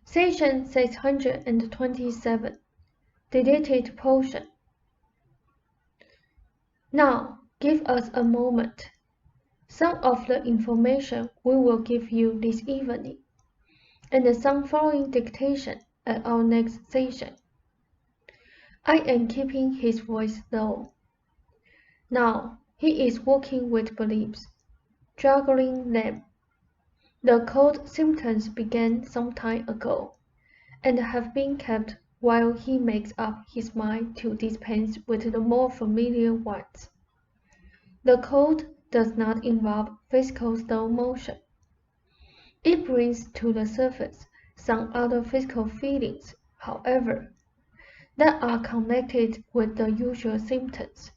Session 627. Deleted portion. Now, give us a moment. Some of the information we will give you this evening, and some following dictation at our next session. I am keeping his voice low. Now, he is working with beliefs, juggling them. The cold symptoms began some time ago, and have been kept while he makes up his mind to dispense with the more familiar ones. The cold does not involve physical slow motion. It brings to the surface some other physical feelings, however, that are connected with the usual symptoms.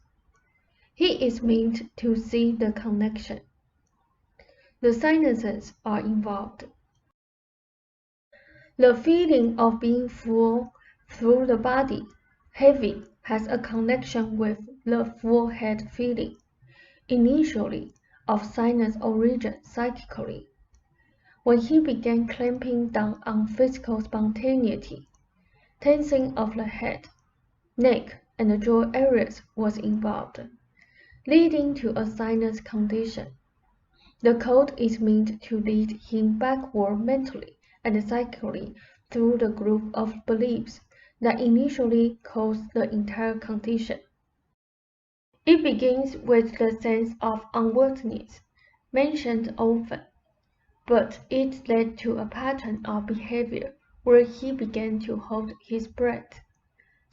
He is meant to see the connection. The sinuses are involved. The feeling of being full through the body, heavy, has a connection with the full head feeling, initially of sinus origin psychically. When he began clamping down on physical spontaneity, tensing of the head, neck, and jaw areas was involved, leading to a sinus condition. The cold is meant to lead him backward mentally and psychically through the group of beliefs that initially caused the entire condition. It begins with the sense of unworthiness, mentioned often, but it led to a pattern of behavior where he began to hold his breath,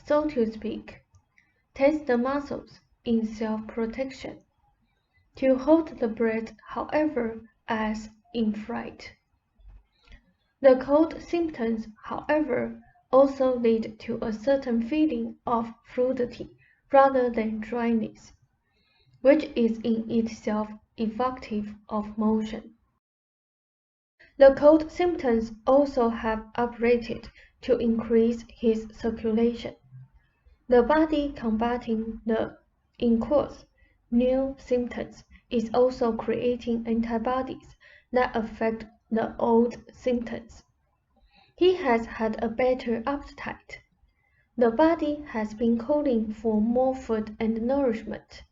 so to speak, tense the muscles in self-protection. To hold the breath, however, as in fright. The cold symptoms, however, also lead to a certain feeling of fluidity rather than dryness, which is in itself evocative of motion. The cold symptoms also have operated to increase his circulation, the body combating the, in quotes, new symptoms is also creating antibodies that affect the old symptoms. He has had a better appetite. The body has been calling for more food and nourishment,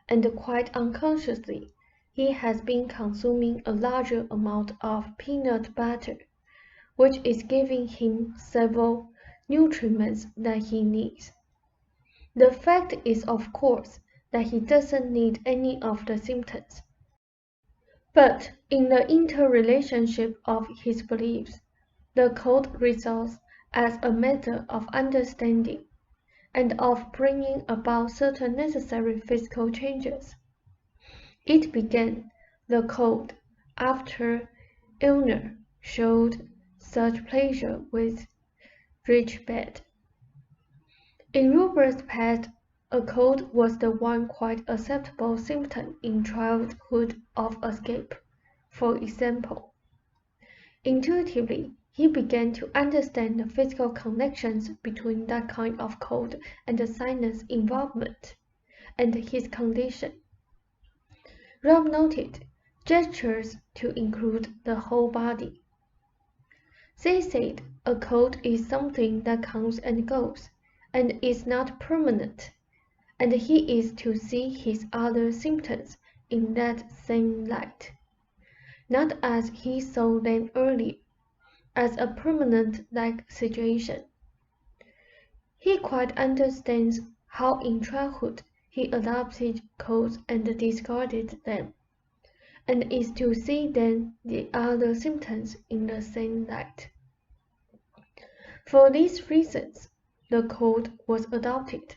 and quite unconsciously, he has been consuming a larger amount of peanut butter, which is giving him several nutrients that he needs. The fact is, of course, that he doesn't need any of the symptoms. But in the interrelationship of his beliefs, the cold results as a method of understanding and of bringing about certain necessary physical changes. It began, the cold, after Ilner showed such pleasure with rich bed. In Rupert's past, a cold was the one quite acceptable symptom in childhood of escape, for example. Intuitively, he began to understand the physical connections between that kind of cold and the sinus involvement, and his condition. Rob noted gestures to include the whole body. They said a cold is something that comes and goes, and is not permanent, and he is to see his other symptoms in that same light, not as he saw them earlier, as a permanent-like situation. He quite understands how in childhood he adopted colds and discarded them, and is to see then the other symptoms in the same light. For these reasons, the cold was adopted.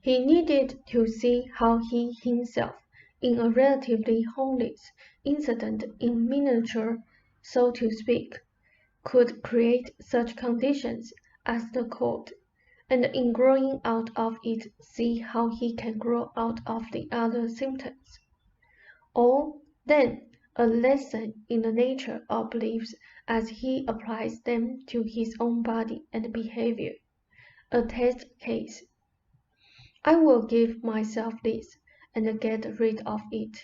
He needed to see how he himself, in a relatively harmless incident in miniature, so to speak, could create such conditions as the cold, and in growing out of it see how he can grow out of the other symptoms. Or, then, a lesson in the nature of beliefs as he applies them to his own body and behavior, a test case. I will give myself this and get rid of it,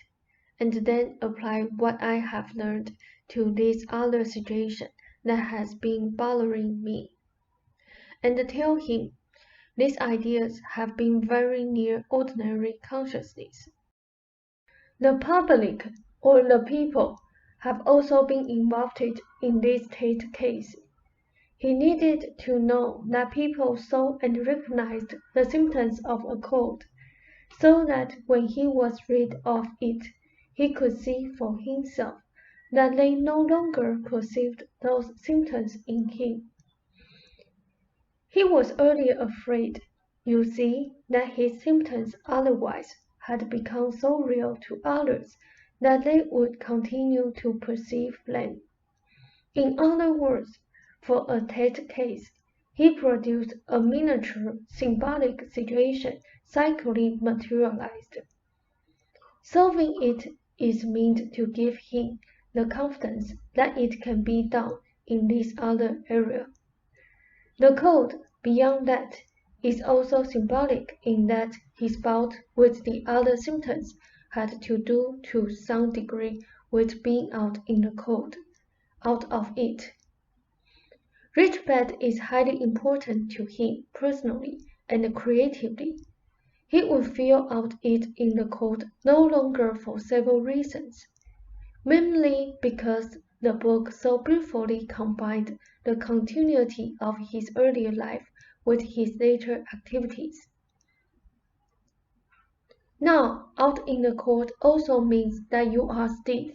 and then apply what I have learned to this other situation that has been bothering me, and tell him these ideas have been very near ordinary consciousness. The public or the people have also been involved in this state case. He needed to know that people saw and recognized the symptoms of a cold, so that when he was rid of it, he could see for himself that they no longer perceived those symptoms in him. He was earlier afraid, you see, that his symptoms otherwise had become so real to others that they would continue to perceive them. In other words, for a test case, he produced a miniature symbolic situation psychically materialized. Solving it is meant to give him the confidence that it can be done in this other area. The code, beyond that, is also symbolic in that his bout with the other symptoms had to do to some degree with being out in the cold, out of it. Respect is highly important to him personally and creatively. He would feel out it in the cold no longer for several reasons, mainly because the book so beautifully combined the continuity of his earlier life with his later activities. Now, out in the cold also means that you are stiff.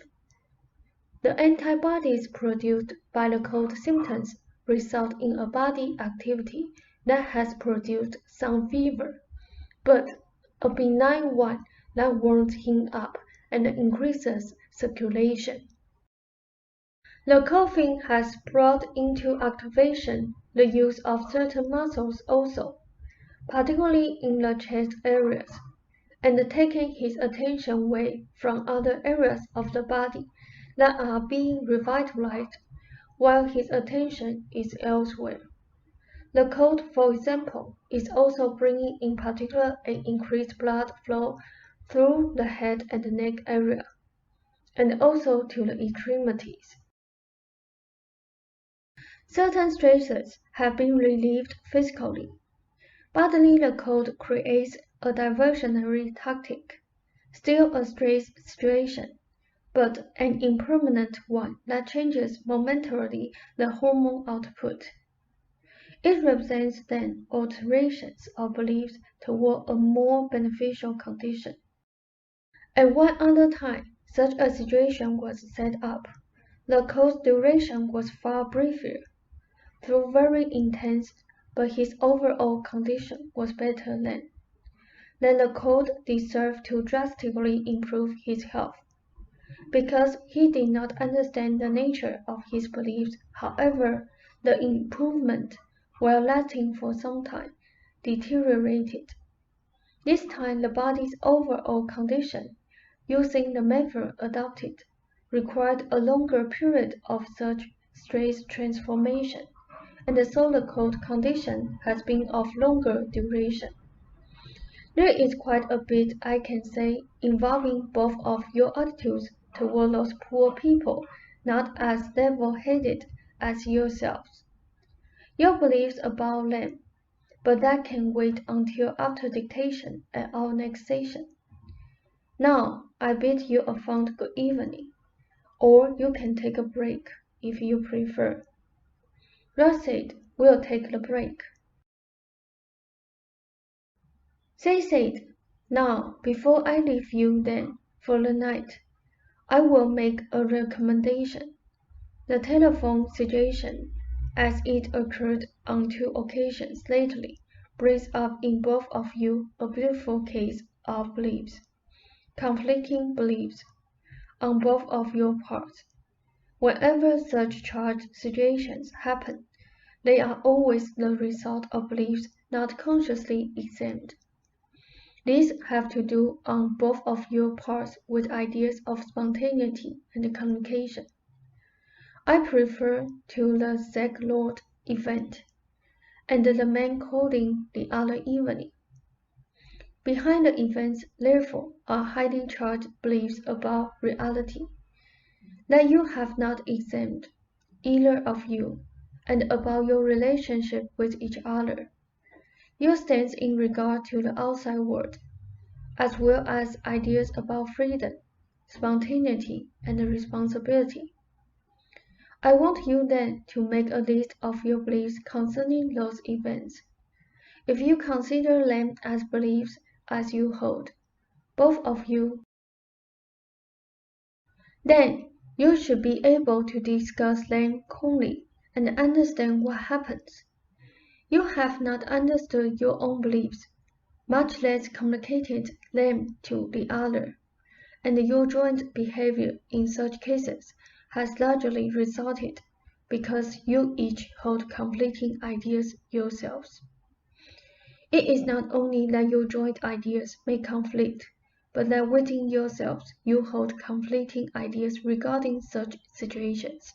The antibodies produced by the cold symptoms result in a body activity that has produced some fever, but a benign one that warms him up and increases circulation. The coughing has brought into activation the use of certain muscles also, particularly in the chest areas, and taken his attention away from other areas of the body that are being revitalized, while his attention is elsewhere. The cold, for example, is also bringing in particular an increased blood flow through the head and neck area, and also to the extremities. Certain stresses have been relieved physically. Bodily, the cold creates a diversionary tactic, still a stress situation, but an impermanent one that changes momentarily the hormone output. It represents then alterations of beliefs toward a more beneficial condition. At one other time, such a situation was set up. The cold's duration was far briefer, though very intense, but his overall condition was better then. Then the cold deserved to drastically improve his health. Because he did not understand the nature of his beliefs, however, the improvement, while lasting for some time, deteriorated. This time the body's overall condition, using the method adopted, required a longer period of such stress transformation, and so the cold condition has been of longer duration. There is quite a bit I can say involving both of your attitudes toward those poor people, not as level-headed as yourselves. Your beliefs about them, but that can wait until after dictation at our next session. Now, I bid you a fond good evening, or you can take a break if you prefer. Russet will take the break. They said, now, before I leave you then for the night, I will make a recommendation. The telephone situation, as it occurred on 2 occasions lately, brings up in both of you a beautiful case of beliefs, conflicting beliefs, on both of your parts. Whenever such charged situations happen, they are always the result of beliefs not consciously examined. These have to do on both of your parts with ideas of spontaneity and communication. I prefer to the Zach-Lord event, and the man calling the other evening. Behind the events, therefore, are highly charged beliefs about reality. that you have not examined either of you, and about your relationship with each other, your stance in regard to the outside world, as well as ideas about freedom, spontaneity, and responsibility. I want you then to make a list of your beliefs concerning those events. If you consider them as beliefs as you hold, both of you, then you should be able to discuss them calmly and understand what happens. You have not understood your own beliefs, much less communicated them to the other, and your joint behavior in such cases has largely resulted because you each hold conflicting ideas yourselves. It is not only that your joint ideas may conflict, but that within yourselves you hold conflicting ideas regarding such situations.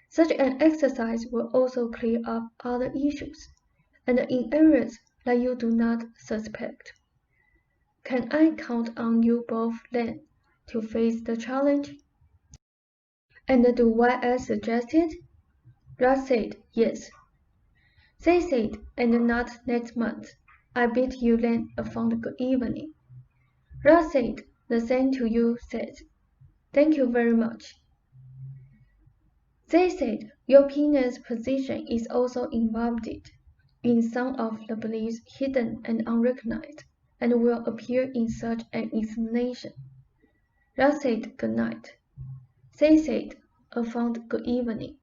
Such an exercise will also clear up other issues, and in areas that you do not suspect. Can I count on you both then to face the challenge? And do what I suggested? Russ said yes. They said, and not next month. I bid you then a fond good evening. Russ said, the same to you, Seth. Thank you very much. They said, your opinion's position is also involved in some of the beliefs hidden and unrecognized, and will appear in such an explanation. Russ said, good night. They said, a fond good evening.